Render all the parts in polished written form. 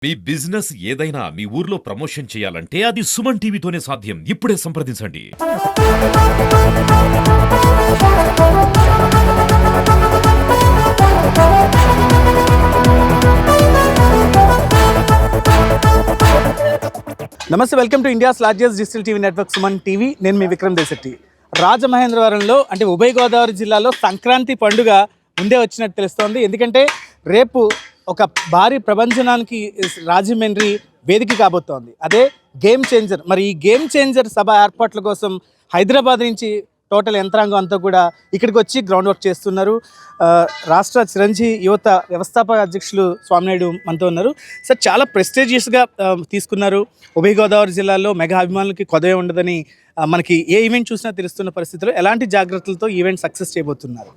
మీ business ఏదైనా మీ ఊర్లో promotion చేయాలంటే అది సుమన్ టీవీతోనే సాధ్యం. ఇప్పుడే సంప్రదించండి. నమస్తే, welcome to India's largest digital TV network Suman TV. నేను మీ విక్రమ్ దేశెట్టి. రాజమహేంద్రవరంలో అంటే ఉభయ గోదావరి జిల్లాలో సంక్రాంతి పండుగ ముందే వచ్చినట్టు తెలుస్తోంది. ఎందుకంటే రేపు ఒక భారీ ప్రభంజనానికి రాజమండ్రి వేదిక కాబోతోంది. అదే గేమ్ చేంజర్. మరి ఈ గేమ్ చేంజర్ సభ ఏర్పాట్ల కోసం హైదరాబాద్ నుంచి టోటల్ యంత్రాంగం అంతా కూడా ఇక్కడికి వచ్చి గ్రౌండ్ వర్క్ చేస్తున్నారు. రాష్ట్ర చిరంజీవి యువత వ్యవస్థాపక అధ్యక్షులు స్వామినాయుడు మనతో ఉన్నారు. సార్, చాలా ప్రెస్టీజియస్గా తీసుకున్నారు. ఉభయ గోదావరి జిల్లాలో మెగా అభిమానులకి కొదవే ఉండదని మనకి ఏ ఈవెంట్ చూసినా తెలుస్తున్న పరిస్థితుల్లో ఎలాంటి జాగ్రత్తలతో ఈవెంట్ సక్సెస్ చేయబోతున్నారు?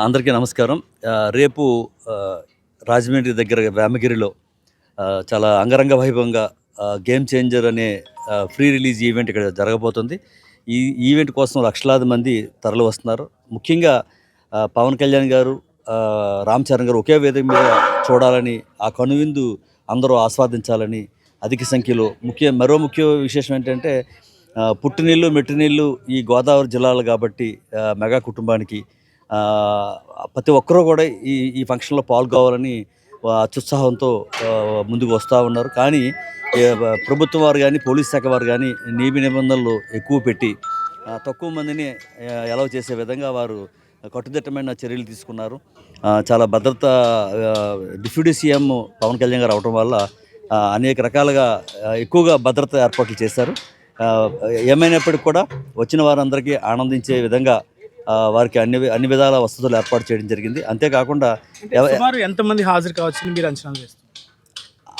అందరికీ నమస్కారం. రేపు రాజమండ్రి దగ్గర వేమగిరిలో చాలా అంగరంగ వైభవంగా గేమ్ చేంజర్ అనే ఫ్రీ రిలీజ్ ఈవెంట్ ఇక్కడ జరగబోతుంది. ఈ ఈవెంట్ కోసం లక్షలాది మంది తరలి వస్తున్నారు. ముఖ్యంగా పవన్ కళ్యాణ్ గారు, రామ్ చరణ్ గారు ఒకే వేదిక మీద చూడాలని, ఆ కనువిందు అందరూ ఆస్వాదించాలని అధిక సంఖ్యలో మరో ముఖ్య విశేషం ఏంటంటే పుట్టినీళ్ళు మెట్టినీళ్ళు ఈ గోదావరి జిల్లాలు కాబట్టి మెగా కుటుంబానికి ప్రతి ఒక్కరూ కూడా ఈ ఫంక్షన్లో పాల్గొవాలని అత్యుత్సాహంతో ముందుకు వస్తూ ఉన్నారు. కానీ ప్రభుత్వం వారు కానీ పోలీస్ శాఖ వారు కానీ నియమ నిబంధనలు ఎక్కువ పెట్టి తక్కువ మందిని అలౌ చేసే విధంగా వారు కట్టుదిట్టమైన చర్యలు తీసుకున్నారు. చాలా భద్రత డిప్యూటీ సీఎం పవన్ కళ్యాణ్ గారు అవడం వల్ల అనేక రకాలుగా ఎక్కువగా భద్రత ఏర్పాట్లు చేశారు. ఏమైనప్పటికీ కూడా వచ్చిన వారందరికీ ఆనందించే విధంగా వారికి అన్ని విధాల వసతులు ఏర్పాటు చేయడం జరిగింది. అంతేకాకుండా ఎంతమంది హాజరు కావచ్చు మీరు అంచనా వేస్తారు?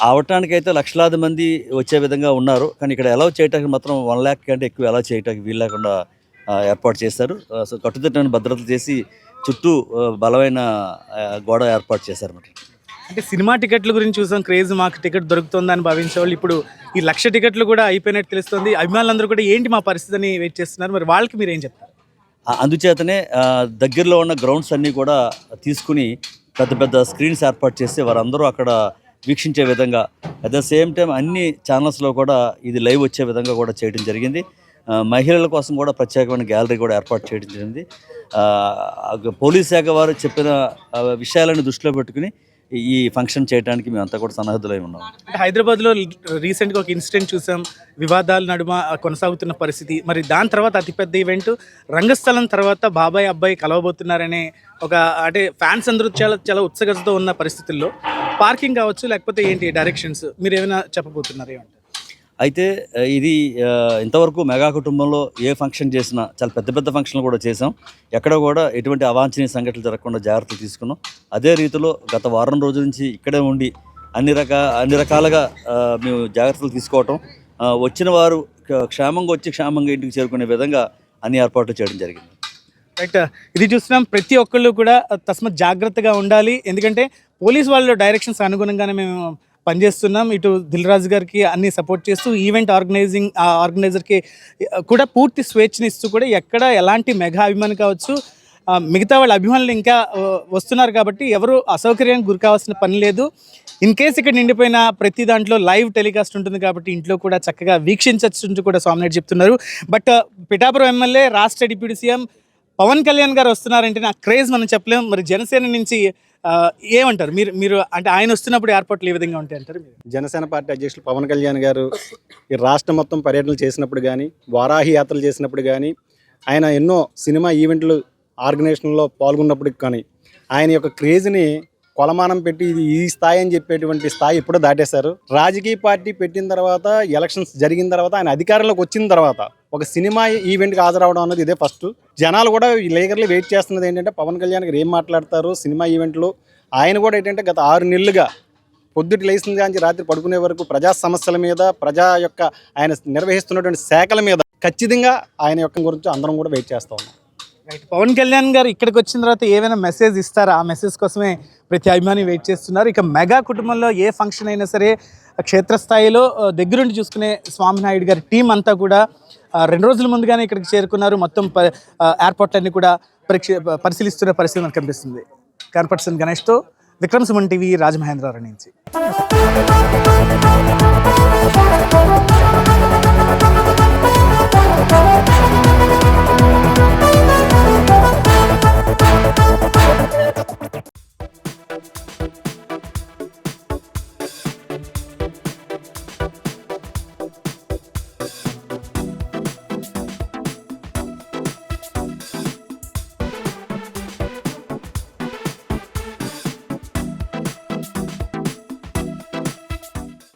అవటానికైతే లక్షలాది మంది వచ్చే విధంగా ఉన్నారు. కానీ ఇక్కడ అలౌ చేయడానికి మాత్రం 1 lakh కంటే ఎక్కువ అలౌ చేయడానికి వీలు లేకుండా ఏర్పాటు చేశారు. సో కట్టుదిట్టమైన భద్రత చేసి చుట్టూ బలమైన గోడ ఏర్పాటు చేశారు. అంటే సినిమా టికెట్ల గురించి చూసాం, క్రేజ్ మాకు టికెట్ దొరుకుతుందని భావించే వాళ్ళు ఇప్పుడు ఈ 1,00,000 టికెట్లు కూడా అయిపోయినట్టు తెలుస్తుంది. అభిమానులందరూ కూడా ఏంటి మా పరిస్థితి అని వెయిట్ చేస్తున్నారు. మరి వాళ్ళకి మీరు ఏం చెప్తారు? అందుచేతనే దగ్గరలో ఉన్న గ్రౌండ్స్ అన్నీ కూడా తీసుకుని పెద్ద పెద్ద స్క్రీన్స్ ఏర్పాటు చేసి వారందరూ అక్కడ వీక్షించే విధంగా, అట్ ద సేమ్ టైం అన్ని ఛానల్స్లో కూడా ఇది లైవ్ వచ్చే విధంగా కూడా చేయడం జరిగింది. మహిళల కోసం కూడా ప్రత్యేకమైన గ్యాలరీ కూడా ఏర్పాటు చేయడం జరిగింది. పోలీస్ శాఖ వారు చెప్పిన విషయాలను దృష్టిలో పెట్టుకుని ఈ ఫంక్షన్ చేయడానికి మేమంతా కూడా సన్నద్ధులై ఉన్నాం. హైదరాబాద్లో రీసెంట్గా ఒక ఇన్సిడెంట్ చూసాం, వివాదాల నడుమ కొనసాగుతున్న పరిస్థితి. మరి దాని తర్వాత అతిపెద్ద ఈవెంట్ రంగస్థలం తర్వాత బాబాయ్ అబ్బాయి కలవబోతున్నారనే ఒక అంటే ఫ్యాన్స్ అందరూ చాలా ఉత్సుకతతో ఉన్న పరిస్థితుల్లో పార్కింగ్ కావచ్చు లేకపోతే ఏంటి డైరెక్షన్స్ మీరు ఏమైనా చెప్పబోతున్నారు? ఏమంటారు? అయితే ఇది ఇంతవరకు మెగా కుటుంబంలో ఏ ఫంక్షన్ చేసినా చాలా పెద్ద పెద్ద ఫంక్షన్లు కూడా చేసాం. ఎక్కడ కూడా ఎటువంటి అవాంఛనీయ సంఘటనలు జరగకుండా జాగ్రత్తలు తీసుకున్నాం. అదే రీతిలో గత వారం రోజుల నుంచి ఇక్కడే ఉండి అన్ని రకాలుగా మేము జాగ్రత్తలు తీసుకోవటం, వచ్చిన వారు క్షేమంగా వచ్చి క్షేమంగా ఇంటికి చేరుకునే విధంగా అన్ని ఏర్పాట్లు చేయడం జరిగింది. రైట్, ఇది చూస్తున్నాం. ప్రతి ఒక్కళ్ళు కూడా తస్మత్ జాగ్రత్తగా ఉండాలి. ఎందుకంటే పోలీస్ వాళ్ళు డైరెక్షన్స్ అనుగుణంగానే మేము పనిచేస్తున్నాం. ఇటు దిల్ రాజు గారికి అన్ని సపోర్ట్ చేస్తూ ఈవెంట్ ఆర్గనైజర్కి కూడా పూర్తి స్వేచ్ఛనిస్తూ కూడా ఎక్కడ ఎలాంటి మెగా అభిమాని కావచ్చు, మిగతా వాళ్ళ అభిమానులు ఇంకా వస్తున్నారు కాబట్టి ఎవరు అసౌకర్యానికి గురి కావాల్సిన పని లేదు. ఇన్ కేస్ ఇక్కడ నిండిపోయిన ప్రతి దాంట్లో లైవ్ టెలికాస్ట్ ఉంటుంది కాబట్టి ఇంట్లో కూడా చక్కగా వీక్షించవచ్చు కూడా స్వామినాయుడు చెప్తున్నారు. బట్ పిఠాపురం ఎమ్మెల్యే రాష్ట్ర డిప్యూటీ సీఎం పవన్ కళ్యాణ్ గారు వస్తున్నారంటే నా క్రేజ్ మనం చెప్పలేం. మరి జనసేన నుంచి ఏమంటారు మీరు? అంటే ఆయన వస్తున్నప్పుడు ఏర్పాట్లు ఏ విధంగా ఉంటాయి అంటారు? జనసేన పార్టీ అధ్యక్షులు పవన్ కళ్యాణ్ గారు ఈ రాష్ట్రం మొత్తం పర్యటనలు చేసినప్పుడు కానీ, వారాహి యాత్రలు చేసినప్పుడు కానీ, ఆయన ఎన్నో సినిమా ఈవెంట్లు ఆర్గనైజేషన్లో పాల్గొన్నప్పటికి కానీ ఆయన యొక్క క్రేజ్ని కొలమానం పెట్టి ఇది ఈ స్థాయి అని చెప్పేటువంటి స్థాయి ఎప్పుడో దాటేశారు. రాజకీయ పార్టీ పెట్టిన తర్వాత, ఎలక్షన్స్ జరిగిన తర్వాత, ఆయన అధికారంలోకి వచ్చిన తర్వాత ఒక సినిమా ఈవెంట్కి హాజరవడం అన్నది ఇదే ఫస్ట్. జనాలు కూడా లేగర్లీ వెయిట్ చేస్తున్నది ఏంటంటే పవన్ కళ్యాణ్ గారు ఏం మాట్లాడతారు సినిమా ఈవెంట్లో. ఆయన కూడా ఏంటంటే గత 6 నెలలుగా పొద్దుటి లేచిన కానీ రాత్రి పడుకునే వరకు ప్రజా సమస్యల మీద, ప్రజా యొక్క ఆయన నిర్వహిస్తున్నటువంటి శాఖల మీద ఖచ్చితంగా ఆయన యొక్క గురించి అందరం కూడా వెయిట్ చేస్తూ ఉన్నాం. రైట్, పవన్ కళ్యాణ్ గారు ఇక్కడికి వచ్చిన తర్వాత ఏమైనా మెసేజ్ ఇస్తారా? ఆ మెసేజ్ కోసమే ప్రతి అభిమాని వెయిట్ చేస్తున్నారు. ఇక మెగా కుటుంబంలో ఏ ఫంక్షన్ అయినా సరే క్షేత్రస్థాయిలో దగ్గరుండి చూసుకునే స్వామినాయుడు గారి టీం అంతా కూడా 2 రోజుల ముందుగానే ఇక్కడికి చేరుకున్నారు. మొత్తం ఏర్పాట్లన్నీ కూడా పరిశీలిస్తున్న పరిస్థితి మనకు కనిపిస్తుంది. కెమెరా పర్సన్ గణేష్తో విక్రమ్ సుమన్ టీవీ రాజమహేంద్రవరం నుంచి.